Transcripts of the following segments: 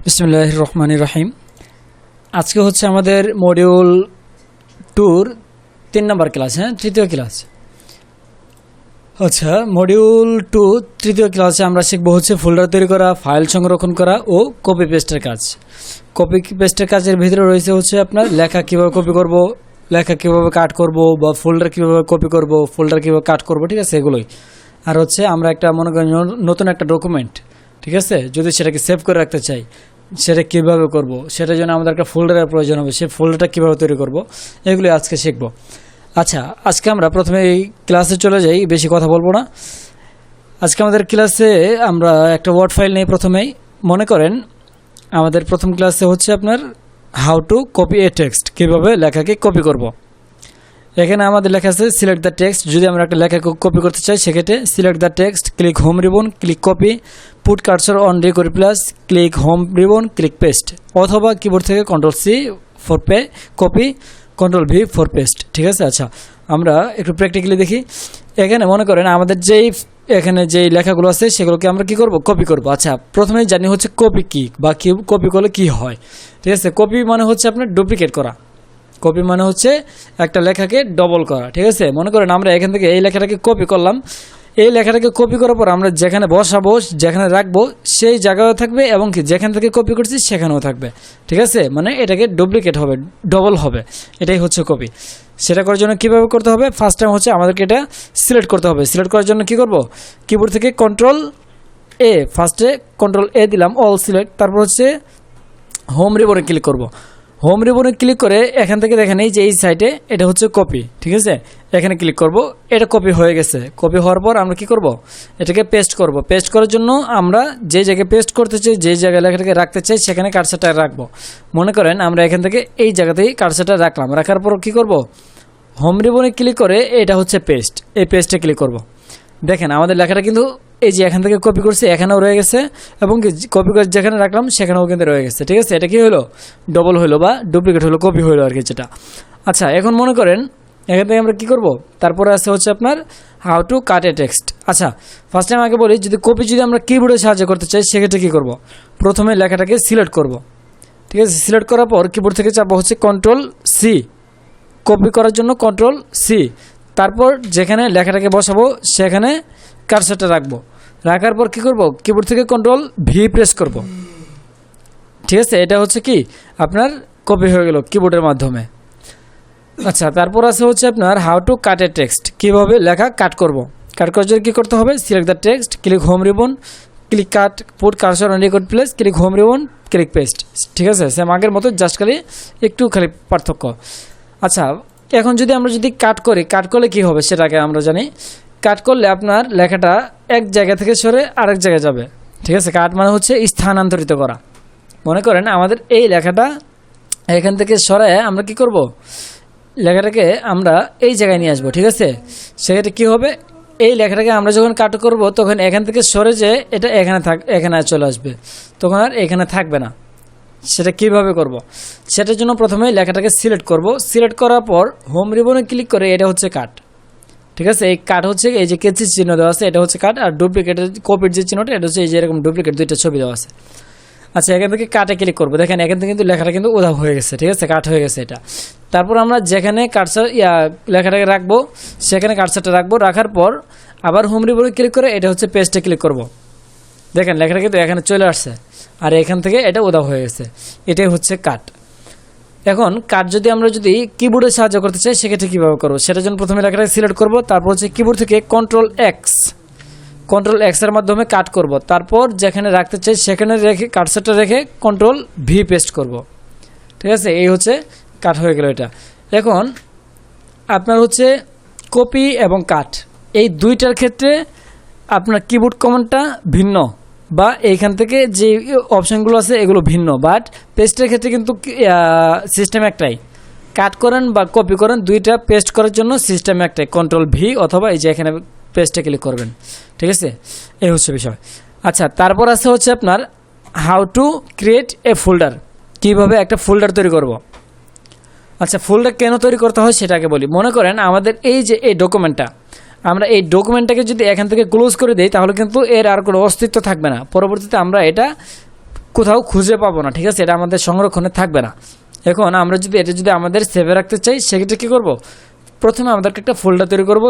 বিসমিল্লাহির রহমানির রহিম। আজকে হচ্ছে আমাদের মডিউল 2-র 3 নম্বর ক্লাস, তৃতীয় ক্লাস। আচ্ছা, মডিউল 2 তৃতীয় ক্লাসে আমরা শিখবো হচ্ছে ফোল্ডার তৈরি করা, ফাইল সংরক্ষণ করা ও কপি পেস্টের কাজ। কপি পেস্টের কাজের ভিতরে রয়েছে হচ্ছে আপনার লেখা কীভাবে কপি করব, লেখা কীভাবে কাট করব, বা ফোল্ডার কীভাবে কপি করব, ফোল্ডার কীভাবে কাট করব, ঠিক আছে, এগুলোই। আর হচ্ছে আমরা একটা মনে করি নতুন একটা ডকুমেন্ট, ঠিক আছে, যদি সেটাকে সেভ করে রাখতে চাই সেটা কীভাবে করব, সেটার জন্য আমাদের একটা ফোল্ডারের প্রয়োজন হবে, সেই ফোল্ডারটা কীভাবে তৈরি করব, এগুলি আজকে শিখব। আচ্ছা, আজকে আমরা প্রথমে এই ক্লাসে চলে যাই, বেশি কথা বলবো না। আজকে আমাদের ক্লাসে আমরা একটা ওয়ার্ড ফাইল নেই। প্রথমেই মনে করেন আমাদের প্রথম ক্লাসে হচ্ছে আপনার how to copy A text, কীভাবে লেখাকে কপি করব। এখানে আমাদের লেখা আছে সিলেক্ট দ্য টেক্সট। যদি আমরা একটা লেখাকে কপি করতে চাই সেক্ষেত্রে select the text, click home ribbon, click copy, put cursor on required place, click home ribbon, click paste, অথবা কিবোর্ড থেকে Ctrl+C for copy, Ctrl+V for paste, ঠিক আছে। আচ্ছা, আমরা একটু প্র্যাকটিক্যালি দেখি। এখানে মনে করেন আমাদের এখানে যেই লেখাগুলো আছে সেগুলোকে আমরা কি করব, কপি করব। আচ্ছা, প্রথমে জানি হচ্ছে কপি কি, বা কি কপি করলে কি হয়, ঠিক আছে। কপি মানে হচ্ছে আপনার ডুপ্লিকেট করা। কপি মানে হচ্ছে একটা লেখাকে ডবল করা, ঠিক আছে। মনে করেন আমরা এখান থেকে এই লেখাটাকে কপি করলাম, এই লেখাটাকে কপি করার পর আমরা যেখানে বসাবো, যেখানে রাখবো সেই জায়গায়ও থাকবে, এবং কি যেখান থেকে কপি করছি সেখানেও থাকবে, ঠিক আছে। মানে এটাকে ডুপ্লিকেট হবে, ডবল হবে, এটাই হচ্ছে কপি। সেটা করার জন্য কীভাবে করতে হবে, ফার্স্ট টাইম হচ্ছে আমাদেরকে এটা সিলেক্ট করতে হবে। সিলেক্ট করার জন্য কী করব, কিবোর্ড থেকে Ctrl+A, ফার্স্টে Ctrl+A দিলাম, অল সিলেক্ট, তারপর হচ্ছে হোম রিবনে ক্লিক করব। হোম রিবনে ক্লিক করে এখান থেকে দেখেন এই যে এই সাইটে এটা হচ্ছে কপি, ঠিক আছে। এখানে ক্লিক করব, এটা কপি হয়ে গেছে। কপি হওয়ার পর আমরা কি করব, এটাকে পেস্ট করব। পেস্ট করার জন্য আমরা যে জায়গায় পেস্ট করতে চাই, যে জায়গায় লেখাটাকে রাখতে চাই সেখানে কার্সারটা রাখবো। মনে করেন আমরা এখান থেকে এই জায়গাতেই কার্সারটা রাখলাম। রাখার পর কি করব, হোম রিবনে ক্লিক করে এটা হচ্ছে পেস্ট, এই পেস্টে ক্লিক করব। দেখেন আমাদের লেখাটা কিন্তু এই যে এখান থেকে কপি করছি এখানেও রয়ে গেছে, এবং কপি করে যেখানে রাখলাম সেখানেও কিন্তু রয়ে গেছে, ঠিক আছে। এটা কি হলো, ডবল হলো বা ডুপ্লিকেট হলো, কপি হলো আর কি, যেটা। আচ্ছা, এখন মনে করেন এখান থেকে আমরা কি করব, তারপরে আছে হচ্ছে আপনার how to cut A text. আচ্ছা, ফার্স্ট টাইম আগে বলি, যদি কপি যদি আমরা কিবোর্ডে সাহায্য করতে চাই সেক্ষেত্রে কী করব, প্রথমে লেখাটাকে সিলেক্ট করব, ঠিক আছে। সিলেক্ট করার পর কিবোর্ড থেকে চাপবো হচ্ছে Ctrl+C, কপি করার জন্য Ctrl+C, তারপর যেখানে লেখাটাকে বসাবো সেখানে কার্সারটা রাখবো। রাখার পর কি করব, কিবোর্ড থেকে Ctrl+V প্রেস করব, ঠিক আছে। এটা হচ্ছে কি আপনার কপি হয়ে গেল কিবোর্ডের মাধ্যমে। আচ্ছা, তারপর আছে হচ্ছে আপনার how to cut A text, কীভাবে লেখা কাট করব। কাট করার জন্য কী করতে হবে, select the text, click home ribbon, click cut, put cursor on required place, click home ribbon, click paste, ঠিক আছে। সেম আগের মতো, জাস্ট একটু পার্থক্য। আচ্ছা, এখন যদি আমরা কাট করি, কাট করলে কী হবে সেটাকে আমরা জানি। কাট করলে আপনার লেখাটা এক জায়গা থেকে সরে আরেক জায়গায় যাবে, ঠিক আছে। কাট মানে হচ্ছে স্থানান্তরিত করা। মনে করেন আমাদের এই লেখাটা এখান থেকে সরায় আমরা কি করব, লেখাটাকে আমরা এই জায়গায় নিয়ে আসবো, ঠিক আছে। সেক্ষেত্রে কী হবে, এই লেখাটাকে আমরা যখন কাট করব তখন এখান থেকে সরে যে এটা এখানে চলে আসবে, তখন আর এখানে থাকবে না। সেটা কিভাবে করব, সেটার জন্য প্রথমে লেখাটাকে সিলেক্ট করব। সিলেক্ট করার পর হোম রিবনে ক্লিক করে এটা হচ্ছে কাট, ঠিক আছে। এই কাট হচ্ছে এই যে কেচির চিহ্ন দেওয়া আছে, এটা হচ্ছে কাট। আর ডুপ্লিকেটের কপির যে চিহ্নটা, এটা হচ্ছে এই যে এরকম ডুপ্লিকেট দুইটা ছবি দেওয়া আছে। আচ্ছা, এখান থেকে কাটে ক্লিক করবো। দেখেন এখান থেকে কিন্তু লেখাটা কিন্তু উধাও হয়ে গেছে, ঠিক আছে, কাট হয়ে গেছে এটা। তারপর আমরা যেখানে কার্সার লেখাটাকে রাখবো সেখানে কার্সারটা রাখবো। রাখার পর আবার হোম রিবনে ক্লিক করে এটা হচ্ছে পেস্টে ক্লিক করব। দেখেন লেখাটা কিন্তু এখানে চলে আসছে, আর এখান থেকে এটা উধাও হয়ে গেছে। এটাই হচ্ছে কাট। এখন কাট আমরা যদি কিবোর্ডে সাহায্য করতে চাই সেক্ষেত্রে কীভাবে করবো, সেটার জন্য প্রথমে লেখাটাকে সিলেক্ট করব। তারপর হচ্ছে কিবোর্ড থেকে Ctrl+X এর মাধ্যমে কাট করব। তারপর যেখানে রাখতে চাই সেখানে রেখে কার্সারটা রেখে Ctrl+V পেস্ট করব, ঠিক আছে। এই হচ্ছে কাট হয়ে গেল এটা। এখন আপনার হচ্ছে কপি এবং কাট, এই দুইটার ক্ষেত্রে আপনার কিবোর্ড কমান্ডটা ভিন্ন, বা এইখান থেকে যে অপশানগুলো আছে এগুলো ভিন্ন, বাট পেস্টের ক্ষেত্রে কিন্তু সিস্টেম একটাই। কাট করেন বা কপি করেন, দুইটা পেস্ট করার জন্য সিস্টেম একটাই, Ctrl+V, অথবা এই যে এখানে পেস্টে ক্লিক করবেন, ঠিক আছে। এই হচ্ছে বিষয়। আচ্ছা, তারপর আছে হচ্ছে আপনার how to create a folder, কীভাবে একটা ফোল্ডার তৈরি করব। আচ্ছা, ফোল্ডার কেন তৈরি করতে হয় সেটাকে বলি। মনে করেন আমাদের এই যে এই ডকুমেন্টটা, আমরা এই ডকুমেন্টটাকে যদি এখান থেকে ক্লোজ করে দেই তাহলে কিন্তু এর আর কোনো অস্তিত্ব থাকবে না। পরবর্তীতে আমরা এটা কোথাও খুঁজে পাবো না, ঠিক আছে, এটা আমাদের সংরক্ষণে থাকবে না। এখন আমরা যদি এটা যদি আমাদের সেভে রাখতে চাই সেক্ষেত্রে কী করব, প্রথমে আমাদেরকে একটা ফোল্ডার তৈরি করব,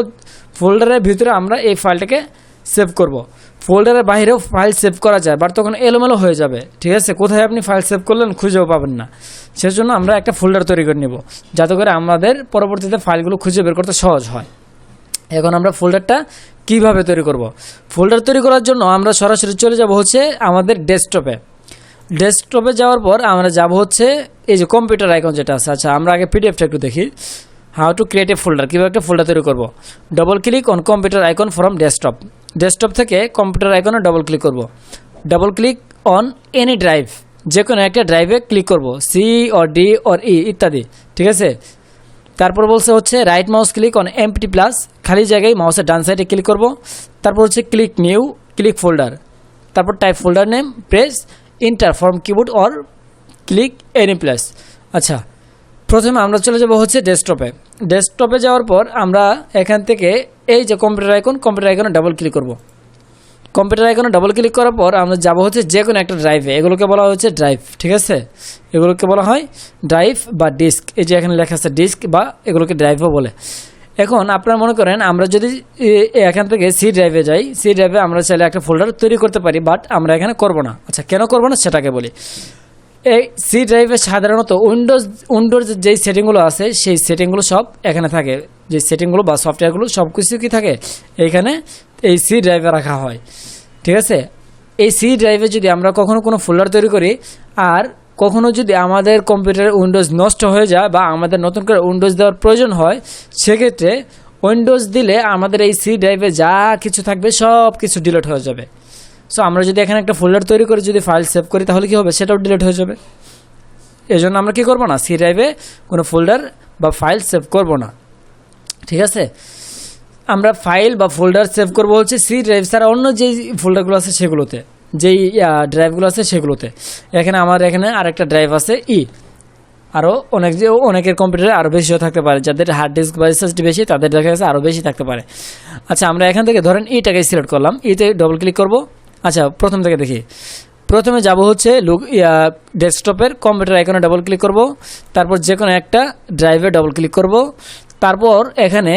ফোল্ডারের ভিতরে আমরা এই ফাইলটাকে সেভ করব। ফোল্ডারের বাইরেও ফাইল সেভ করা যায়, বাট তখন এলোমেলো হয়ে যাবে, ঠিক আছে, কোথায় আপনি ফাইল সেভ করলেন খুঁজেও পাবেন না। সেজন্য আমরা একটা ফোল্ডার তৈরি করে নেব, যাতে করে আমাদের পরবর্তীতে ফাইলগুলো খুঁজে বের করতে সহজ হয়। এখন আমরা ফোল্ডারটা কিভাবে তৈরি করব, ফোল্ডার তৈরি করার জন্য আমরা সরাসরি চলে যাব হচ্ছে আমাদের ডেস্কটপে। ডেস্কটপে যাওয়ার পর আমরা যাব হচ্ছে এই যে কম্পিউটার আইকন যেটা আছে। আচ্ছা, আমরা আগে পিডিএফটা একটু দেখি। How to create a folder, কীভাবে একটা ফোল্ডার তৈরি করব। Double click on computer icon from desktop, desktop থেকে কম্পিউটার আইকনে ডবল ক্লিক করব। Double click on any drive, যে কোনো একটা ড্রাইভে ক্লিক করব, C or D or E ইত্যাদি, ঠিক আছে। তারপর বলছে হচ্ছে right mouse click on empty place, খালি জায়গায় মাউসের ডান সাইডে ক্লিক করব। তারপর হচ্ছে ক্লিক নিউ, ক্লিক ফোল্ডার, তারপর type folder name, press inter from keyboard or click any plus. আচ্ছা, প্রথমে আমরা চলে যাব হচ্ছে ডেস্কটপে। ডেস্কটপে যাওয়ার পর আমরা এখান থেকে এই যে কম্পিউটার আইকনে ডাবল ক্লিক করব। কম্পিউটার আইকনে ডাবল ক্লিক করার পর আমরা যাব হচ্ছে যে কোনো একটা ড্রাইভে, এগুলোকে বলা হচ্ছে ড্রাইভ, ঠিক আছে, এগুলোকে বলা হয় ড্রাইভ বা ডিস্ক। এই যে এখানে লেখা আছে ডিস্ক, বা এগুলোকে ড্রাইভও বলে। এখন আপনারা মনে করেন আমরা যদি এখান থেকে সি ড্রাইভে যাই, সি ড্রাইভে আমরা চাইলে একটা ফোল্ডার তৈরি করতে পারি, বাট আমরা এখানে করব না। আচ্ছা, কেন করব না সেটাকে বলি। এই সি ড্রাইভে সাধারণত উইন্ডোজ যেই সেটিংগুলো আছে সেই সেটিংগুলো সব এখানে থাকে, যে সেটিংগুলো বা সফটওয়্যারগুলো সব কিছু কি থাকে এইখানে এই সি ড্রাইভে রাখা হয়, ঠিক আছে। এই সি ড্রাইভে যদি আমরা কখনো কোনো ফোল্ডার তৈরি করি, আর কখনো যদি আমাদের কম্পিউটারে উইন্ডোজ নষ্ট হয়ে যায় বা আমাদের নতুন করে উইন্ডোজ দেওয়ার প্রয়োজন হয়, সেক্ষেত্রে উইন্ডোজ দিলে আমাদের এই সি ড্রাইভে যা কিছু থাকবে সব কিছু ডিলিট হয়ে যাবে। সো আমরা যদি এখানে একটা ফোল্ডার তৈরি করে যদি ফাইল সেভ করি তাহলে কী হবে, সেটাও ডিলিট হয়ে যাবে। এই জন্য আমরা কী করবো না, সি ড্রাইভে কোনো ফোল্ডার বা ফাইল সেভ করব না, ঠিক আছে। আমরা ফাইল বা ফোল্ডার সেভ করব হচ্ছে সি ড্রাইভ ছাড়া অন্য যেই ফোল্ডারগুলো আছে সেগুলোতে, যেই ড্রাইভগুলো আছে সেগুলোতে। এখানে আমার এখানে আরেকটা ড্রাইভ আছে আরও অনেকের কম্পিউটারে আরও বেশিও থাকতে পারে, যাদের হার্ড ডিস্ক বা এসএসডি বেশি তাদের দেখা গেছে আরও বেশি থাকতে পারে। আচ্ছা, আমরা এখান থেকে ধরেন ইটাকে সিলেক্ট করলাম, ইতে ডবল ক্লিক করব। আচ্ছা, প্রথম থেকে দেখি। প্রথমে যাব হচ্ছে ডেস্কটপের কম্পিউটার আইকনে ডবল ক্লিক করব, তারপর যে কোনো একটা ড্রাইভে ডবল ক্লিক করব, তারপর এখানে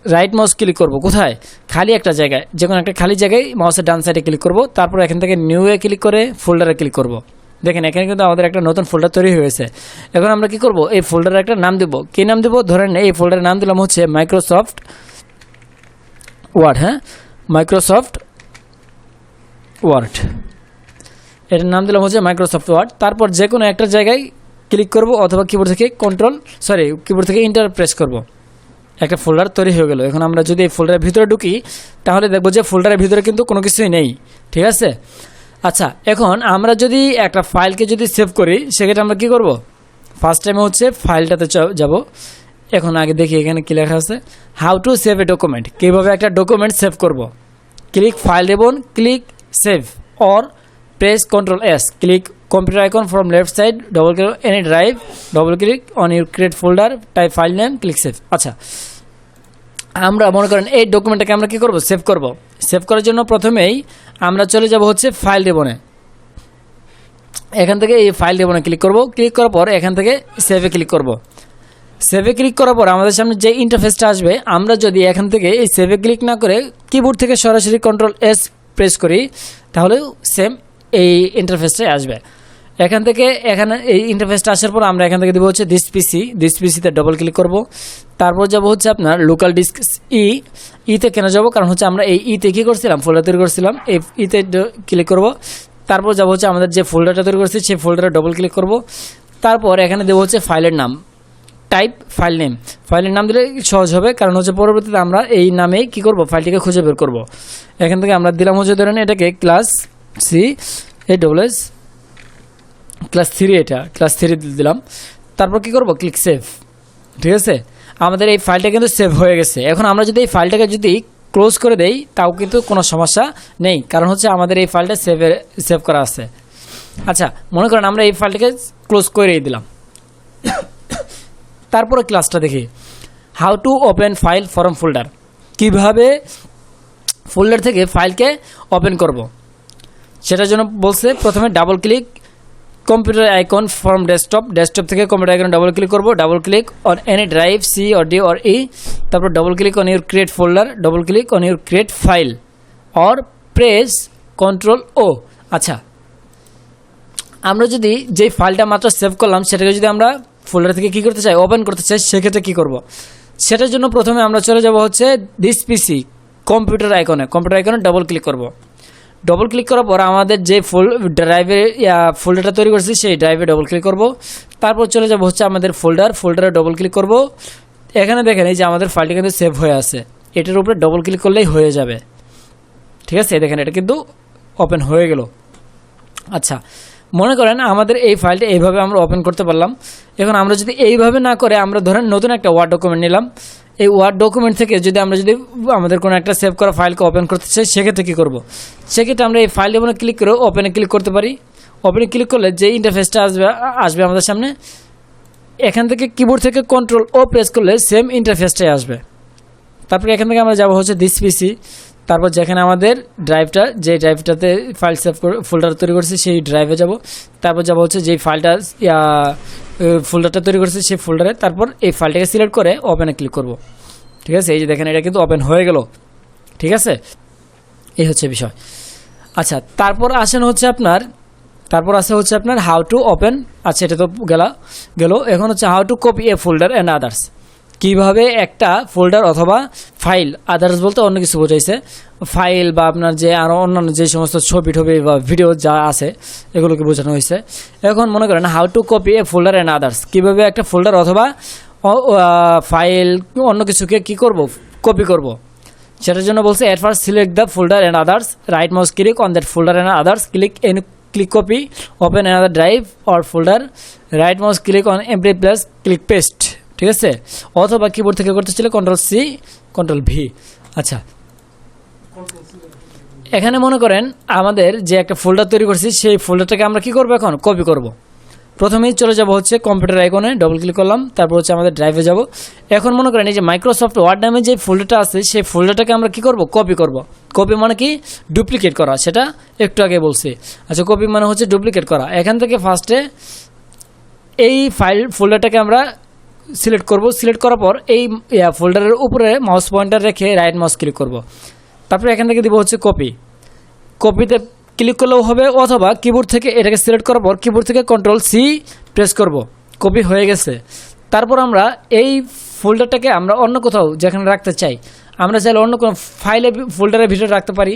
রাইট মাউস ক্লিক করব, কোথায়, খালি একটা জায়গায়, যে কোনো একটা খালি জায়গায় মাউসের ডান সাইডে ক্লিক করব, তারপর এখান থেকে নিউয়ে ক্লিক করে ফোল্ডারে ক্লিক করব। দেখেন এখানে কিন্তু আমাদের একটা নতুন ফোল্ডার তৈরি হয়েছে। এখন আমরা কি করব, এই ফোল্ডারের একটা নাম দেব। কী নাম দেব, ধরেন এই ফোল্ডারের নাম দিলাম হচ্ছে মাইক্রোসফট ওয়ার্ড। হ্যাঁ, মাইক্রোসফট ওয়ার্ড, এটার নাম দিলাম হচ্ছে মাইক্রোসফট ওয়ার্ড। তারপর যে কোনো একটা জায়গায় ক্লিক করব, অথবা কিবোর্ড থেকে ইন্টার প্রেস করব, একটা ফোল্ডার তৈরি হয়ে গেল। এখন আমরা যদি এই ফোল্ডারের ভিতরে ঢুকি তাহলে দেখবো যে ফোল্ডারের ভিতরে কিন্তু কোনো কিছুই নেই, ঠিক আছে। আচ্ছা, এখন আমরা যদি একটা ফাইলকে যদি সেভ করি সেক্ষেত্রে আমরা কি করব, ফার্স্ট টাইমে হচ্ছে ফাইলটাতে যাব। এখন আগে দেখি এখানে কী লেখা আছে, how to save A document, কীভাবে একটা ডকুমেন্ট সেভ করব। ক্লিক ফাইল এবং click save or press Ctrl+S, click computer icon from left side, double click any drive, double click on your create folder, type file name, click save. আচ্ছা, আমরা মনে করেন এই ডকুমেন্টটাকে আমরা কী করব, সেভ করব। সেভ করার জন্য প্রথমেই আমরা চলে যাব হচ্ছে ফাইল রিবনে। এখান থেকে এই ফাইল রিবনে ক্লিক করব। ক্লিক করার পর এখান থেকে সেভে ক্লিক করব। সেভে ক্লিক করার পর আমাদের সামনে যে ইন্টারফেসটা আসবে, আমরা যদি এখান থেকে এই সেভে ক্লিক না করে কিবোর্ড থেকে সরাসরি Ctrl+S প্রেস করি তাহলেও সেম এই ইন্টারফেসটাই আসবে। এখান থেকে এখানে এই ইন্টারফেসটা আসার পর আমরা এখান থেকে দেবো হচ্ছে দিস পিসিতে ডবল ক্লিক করব। তারপর যাব হচ্ছে আপনার লোকাল ডিস্ক ইতে কেন যাব, কারণ হচ্ছে আমরা এই ইতে কী করছিলাম, ফোল্ডার তৈরি করছিলাম, এই ইতে ক্লিক করব। তারপর যাব হচ্ছে আমাদের যে ফোল্ডারটা তৈরি করছি সেই ফোল্ডারে ডবল ক্লিক করব। তারপর এখানে দেবো হচ্ছে ফাইলের নাম, টাইপ ফাইল নেম। ফাইলের নাম দিলে সহজ হবে, কারণ হচ্ছে পরবর্তীতে আমরা এই নামেই কী করব, ফাইলটিকে খুঁজে বের করব। এখান থেকে আমরা দিলাম হচ্ছে ধরেন এটাকে ক্লাস ক্লাস 3, এটা ক্লাস 3 দিলাম। তারপর কী করব, ক্লিক সেভ, ঠিক আছে। আমাদের এই ফাইলটা কিন্তু সেভ হয়ে গেছে। এখন আমরা যদি এই ফাইলটাকে যদি ক্লোজ করে দেই তাও কিন্তু কোনো সমস্যা নেই, কারণ হচ্ছে আমাদের এই ফাইলটা সেভ করা আছে। আচ্ছা, মনে করেন আমরা এই ফাইলটাকে ক্লোজ করেই দিলাম। তারপরে ক্লাসটা দেখি, how to open file from folder, কীভাবে ফোল্ডার থেকে ফাইলকে ওপেন করব। সেটার জন্য বলছে প্রথমে double click computer icon from desktop থেকে কম্পিউটার আইকন ডাবল ক্লিক করব, double click on any drive c or D or e, তারপর double click on your create folder, double click on your create file or press control o. আচ্ছা, আমরা যদি যেই ফাইলটা মাত্র save করলাম সেটাকে যদি আমরা ফোল্ডার থেকে কী করতে চাই, ওপেন করতে চাই, সেক্ষেত্রে কী করব? সেটার জন্য প্রথমে আমরা চলে যাব হচ্ছে দিস পিসি কম্পিউটার আইকনে ডাবল ক্লিক করব। ডবল ক্লিক করার পর আমাদের যে ড্রাইভে ফোল্ডারটা তৈরি করছি সেই ড্রাইভে ডবল ক্লিক করব। তারপর চলে যাব হচ্ছে আমাদের ফোল্ডারে ডবল ক্লিক করব। এখানে দেখেন এই যে আমাদের ফাইলটা কিন্তু সেভ হয়ে আছে, এটার উপরে ডবল ক্লিক করলেই হয়ে যাবে। ঠিক আছে, দেখেন এটা কিন্তু ওপেন হয়ে গেল। আচ্ছা, মনে করেন আমাদের এই ফাইলটা এইভাবে আমরা ওপেন করতে পারলাম। এখন আমরা যদি এইভাবে না করে আমরা ধরেন নতুন একটা ওয়ার্ড ডকুমেন্ট নিলাম, এই ওয়ার্ড ডকুমেন্ট থেকে যদি আমাদের কোনো একটা সেভ করা ফাইলকে ওপেন করতে চাই, সেক্ষেত্রে কী করব? সেক্ষেত্রে আমরা এই ফাইল ডকুমেন্টে ক্লিক করে ওপেনে ক্লিক করতে পারি। ওপেনে ক্লিক করলে যে ইন্টারফেসটা আসবে আমাদের সামনে, এখান থেকে কিবোর্ড থেকে কন্ট্রোল ও প্রেস করলে সেম ইন্টারফেসটাই আসবে। তারপরে এখান থেকে আমরা যাব হচ্ছে দিস পিসি, তারপর যেখানে আমাদের যে ড্রাইভটাতে ফাইল সেভ করে ফোল্ডার তৈরি করছি সেই ড্রাইভে যাব। তারপর যাব হচ্ছে যেই ফাইলটা ফোল্ডারটা তৈরি করছি সেই ফোল্ডারে, তারপর এই ফাইলটাকে সিলেক্ট করে ওপেনে ক্লিক করব। ঠিক আছে, এই যে দেখেন এটা কিন্তু ওপেন হয়ে গেল। ঠিক আছে, এই হচ্ছে বিষয়। আচ্ছা, তারপর আসে হচ্ছে আপনার হাউ টু ওপেন। আচ্ছা, এটা তো গেল। এখন হচ্ছে how to copy A folder and others. কীভাবে একটা ফোল্ডার অথবা ফাইল, আদার্স বলতে অন্য কিছু বোঝাইছে, ফাইল বা আপনার যে আরও অন্যান্য যে সমস্ত ছবি বা ভিডিও যা আছে এগুলোকে বোঝানো হয়েছে। এখন মনে করেন how to copy A folder and others, কীভাবে একটা ফোল্ডার অথবা ফাইল অন্য কিছুকে কী করব, কপি করব। সেটার জন্য বলছে at first select the folder and others, right mouse click on that folder and others, click copy, open another drive or folder, right mouse click on every place, click paste. ঠিক আছে, অথবা keyboard থেকে করতে চাইলে কন্ট্রোল-C কন্ট্রোল-V। আচ্ছা, এখানে মনে করেন আমাদের যে একটা ফোল্ডার তৈরি করছি সেই ফোল্ডারটাকে আমরা কি করব, এখন কপি করব। প্রথমেই চলে যাব হচ্ছে কম্পিউটার আইকনে, ডবল ক্লিক করলাম, তারপর হচ্ছে আমাদের ড্রাইভে যাব। এখন মনে করেন এই যে মাইক্রোসফট ওয়ার্ড নামে যে ফোল্ডারটা আছে সেই ফোল্ডারটাকে আমরা কি করব, কপি করব। কপি মানে কি, ডুপ্লিকেট করা, সেটা একটু আগে বলছি। আচ্ছা, কপি মানে হচ্ছে ডুপ্লিকেট করা। এখান থেকে ফার্স্টে এই ফোল্ডারটাকে আমরা সিলেক্ট করব। সিলেক্ট করার পর এই ফোল্ডারের উপরে মাউস পয়েন্টার রেখে রাইট মাউস ক্লিক করব। তারপরে এখান থেকে দিব হচ্ছে কপিতে ক্লিক করলেও হবে, অথবা কিবোর্ড থেকে এটাকে সিলেক্ট করার পর কিবোর্ড থেকে কন্ট্রোল-C প্রেস করব। কপি হয়ে গেছে। তারপর আমরা এই ফোল্ডারটাকে আমরা অন্য কোথাও যেখানে রাখতে চাই, আমরা চাইলে অন্য কোনো ফোল্ডারের ভিতরে রাখতে পারি,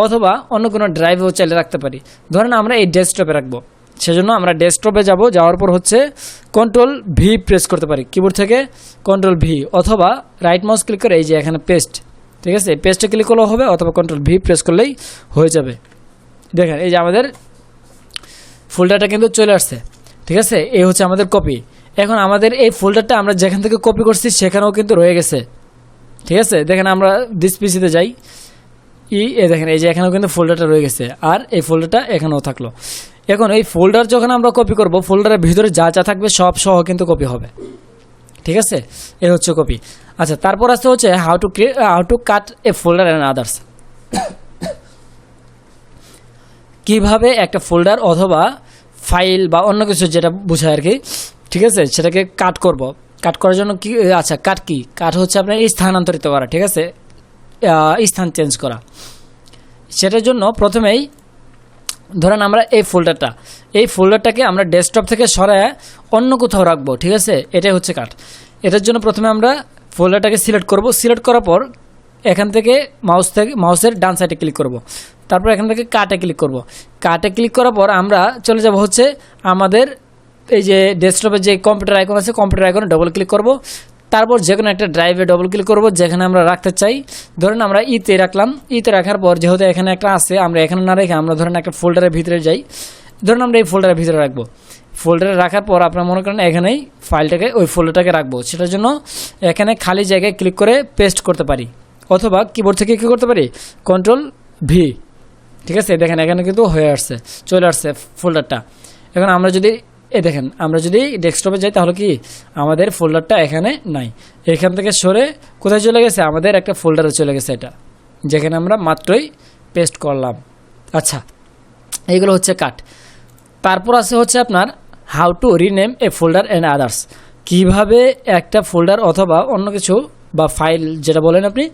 অথবা অন্য কোনো ড্রাইভেও চাইলে রাখতে পারি। ধরেন আমরা এই ডেস্কটপে রাখবো, সেজন্য আমরা ডেস্কটপে যাব। যাওয়ার পর হচ্ছে কন্ট্রোল-V প্রেস করতে পারি, কিবোর্ড থেকে কন্ট্রোল-V, অথবা রাইট মাউস ক্লিক করে এই যে এখানে পেস্ট। ঠিক আছে, পেস্টে ক্লিক করলেও হবে, অথবা কন্ট্রোল-V প্রেস করলেই হয়ে যাবে। দেখেন এই যে আমাদের ফোল্ডারটা কিন্তু চলে আসছে। ঠিক আছে, এই হচ্ছে আমাদের কপি। এখন আমাদের এই ফোল্ডারটা আমরা যেখান থেকে কপি করছি সেখানেও কিন্তু রয়ে গেছে। ঠিক আছে, দেখেন আমরা দিস পিসিতে যাই, দেখেন এই যে এখানেও কিন্তু ফোল্ডারটা রয়ে গেছে, আর এই ফোল্ডারটা এখানেও থাকলো। এখন এই ফোল্ডার যখন আমরা কপি করব, ফোল্ডারের ভিতরে যা যা থাকবে সব সহ কিন্তু কপি হবে। ঠিক আছে, এই হচ্ছে কপি। আচ্ছা, তারপর আসতে হচ্ছে how to cut A folder and others. কিভাবে একটা ফোল্ডার অথবা ফাইল বা অন্য কিছু যেটা বোঝায় আর কি, ঠিক আছে, সেটাকে কাট করব। কাট করার জন্য কি, আচ্ছা কাট হচ্ছে আপনার স্থানান্তরিত করা। ঠিক আছে, স্থান চেঞ্জ করা। সেটার জন্য প্রথমেই ধরেন আমরা এই ফোল্ডারটাকে আমরা ডেস্কটপ থেকে সরায় অন্য কোথাও রাখবো। ঠিক আছে, এটাই হচ্ছে কাট। এটার জন্য প্রথমে আমরা ফোল্ডারটাকে সিলেক্ট করব। সিলেক্ট করার পর এখান থেকে মাউসের ডান সাইডে ক্লিক করব। তারপর এখান থেকে কাটে ক্লিক করব। কাটে ক্লিক করার পর আমরা চলে যাব হচ্ছে আমাদের এই যে ডেস্কটপের যে কম্পিউটার আইকন আছে, কম্পিউটার আইকনে ডবল ক্লিক করব। তারপর যে কোনো একটা ড্রাইভে ডবল ক্লিক করব যেখানে আমরা রাখতে চাই। ধরেন আমরা ইতে রাখলাম। ইতে রাখার পর যেহেতু এখানে একটা আছে, আমরা এখানে না রেখে আমরা ধরেন একটা ফোল্ডারের ভিতরে যাই। ধরুন আমরা এই ফোল্ডারের ভিতরে রাখবো। ফোল্ডারে রাখার পর আপনারা মনে করেন এখানেই ফাইলটাকে ওই ফোল্ডারটাকে রাখবো। সেটার জন্য এখানে খালি জায়গায় ক্লিক করে পেস্ট করতে পারি, অথবা কিবোর্ড থেকে কী করতে পারি, কন্ট্রোল-V। ঠিক আছে, দেখেন এখানে কিন্তু হয়ে আসছে, চলে আসছে ফোল্ডারটা। এখন আমরা যদি দেখেন আমরা যদি ডেস্কটপে যাই তাহলে কি আমাদের ফোল্ডারটা এখানে নাই। এখান থেকে সরে কোথায় চলে গেছে, আমাদের একটা ফোল্ডারে চলে গেছে, এটা যেখানে আমরা মাত্রই পেস্ট করলাম। আচ্ছা, এইগুলো হচ্ছে কাট। তারপর আছে হচ্ছে আপনার how to rename A folder and others, কীভাবে একটা ফোল্ডার অথবা অন্য কিছু বা ফাইল যেটা বলেন আপনি,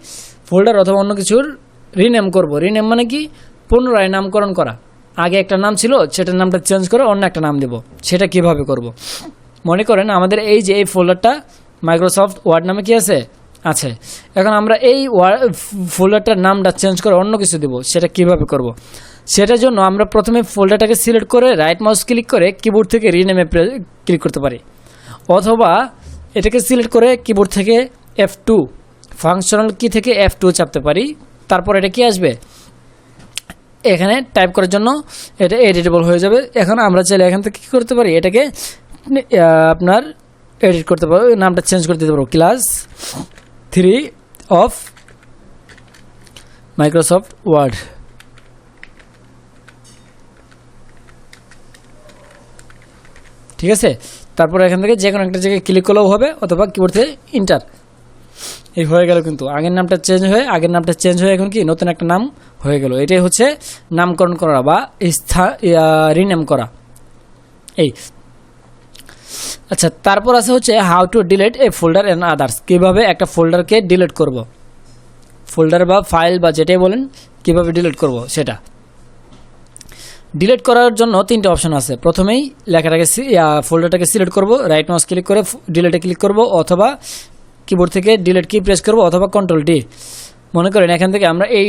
ফোল্ডার অথবা অন্য কিছুর রিনেম করব। রিনেম মানে কি, পুনরায় নামকরণ করা। আগে একটা নাম ছিল, সেটার নামটা চেঞ্জ করে অন্য একটা নাম দেব, সেটা কিভাবে করব। মনে করেন আমাদের এই যে এই ফোল্ডারটা মাইক্রোসফট ওয়ার্ড নামে কি আছে, এখন আমরা এই ফোল্ডারটার নামটা চেঞ্জ করে অন্য কিছু দেব, সেটা কিভাবে করব। সেটার জন্য আমরা প্রথমে ফোল্ডারটাকে সিলেক্ট করে রাইট মাউস ক্লিক করে কিবোর্ড থেকে রিনেমে ক্লিক করতে পারি, অথবা এটাকে সিলেক্ট করে কিবোর্ড থেকে F2 ফাংশনাল কি থেকে F2 চাপতে পারি। তারপর এটা কি আসবে, এখানে টাইপ করার জন্য এটা এডিটেবল হয়ে যাবে। এখন আমরা চাইলে এখান থেকে কী করতে পারি, এটাকে আপনার এডিট করতে পারবো, নামটা চেঞ্জ করে দিতে পারবো, ক্লাস 3 অফ মাইক্রোসফট ওয়ার্ড। ঠিক আছে, তারপর এখান থেকে যে কোনো একটা জায়গায় ক্লিক করলেও হবে, অথবা কিবোর্ড থেকে ইন্টার। এই হয়ে গেল, কিন্তু আগের নামটা চেঞ্জ হয়ে এখন কি নতুন একটা নাম হয়ে গেল। এটাই হচ্ছে নামকরণ করা বা রিনেম করা। এই আচ্ছা, তারপর আছে হচ্ছে how to delete A folder and others, কীভাবে একটা ফোল্ডারকে ডিলিট করব, ফোল্ডার বা ফাইল বা যেটাই বলেন কীভাবে ডিলিট করব। সেটা ডিলিট করার জন্য 3টে অপশন আছে। প্রথমেই লেখাটাকে ফোল্ডারটাকে সিলেক্ট করব, রাইট মাউস ক্লিক করে ডিলিটে ক্লিক করব, অথবা কিবোর্ড থেকে ডিলিট কি প্রেস করব, অথবা কন্ট্রোল-D। মনে করেন এখান থেকে আমরা এই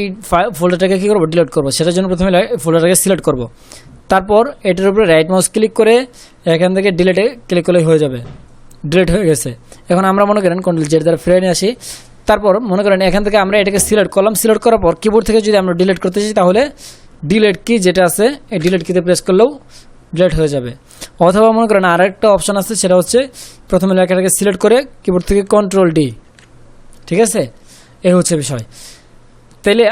ফোল্ডারটাকে কী করব, ডিলিট করব। সেটার জন্য প্রথমে ফোল্ডারটাকে সিলেক্ট করব, তারপর এটার উপরে রাইট মাউস ক্লিক করে এখান থেকে ডিলিটে ক্লিক করলে হয়ে যাবে, ডিলিট হয়ে গেছে। এখন আমরা মনে করেন কন্ট্রোল-Z দ্বারা ফিরে নিয়ে আসি। তারপর মনে করেন এখান থেকে আমরা এটাকে সিলেক্ট করলাম, সিলেক্ট করার পর কিবোর্ড থেকে যদি আমরা ডিলিট করতে চাই, তাহলে ডিলিট কি যেটা আছে এই ডিলিট কিতে প্রেস করলেও ডিলিট হয়ে যাবে। অথবা মনে করেন আরেকটা অপশন আছে, সেটা হচ্ছে প্রথমে লেখাটাকে সিলেক্ট করে কিবোর্ড থেকে কন্ট্রোল-D। ঠিক আছে, এই হচ্ছে বিষয়। তাইলে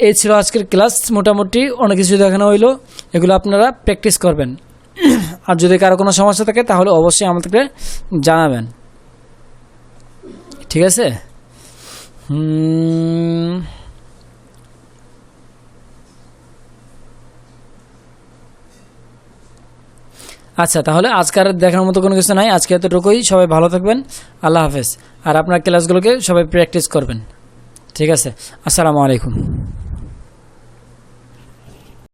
এই ছিল আজকের ক্লাস। মোটামুটি অনেক কিছু দেখানো হইলো, এগুলো আপনারা প্র্যাকটিস করবেন। আর যদি কারো কোনো সমস্যা থাকে তাহলে অবশ্যই আমাদেরকে জানাবেন। ঠিক আছে, আচ্ছা, তাহলে আজকে আর দেখার মতো কোনো কিছু নাই। আজকে এতটুকুই। সবাই ভালো থাকবেন, আল্লাহ হাফেজ। আর আপনার ক্লাসগুলোকে সবাই প্র্যাকটিস করবেন। ঠিক আছে, আসসালামু আলাইকুম।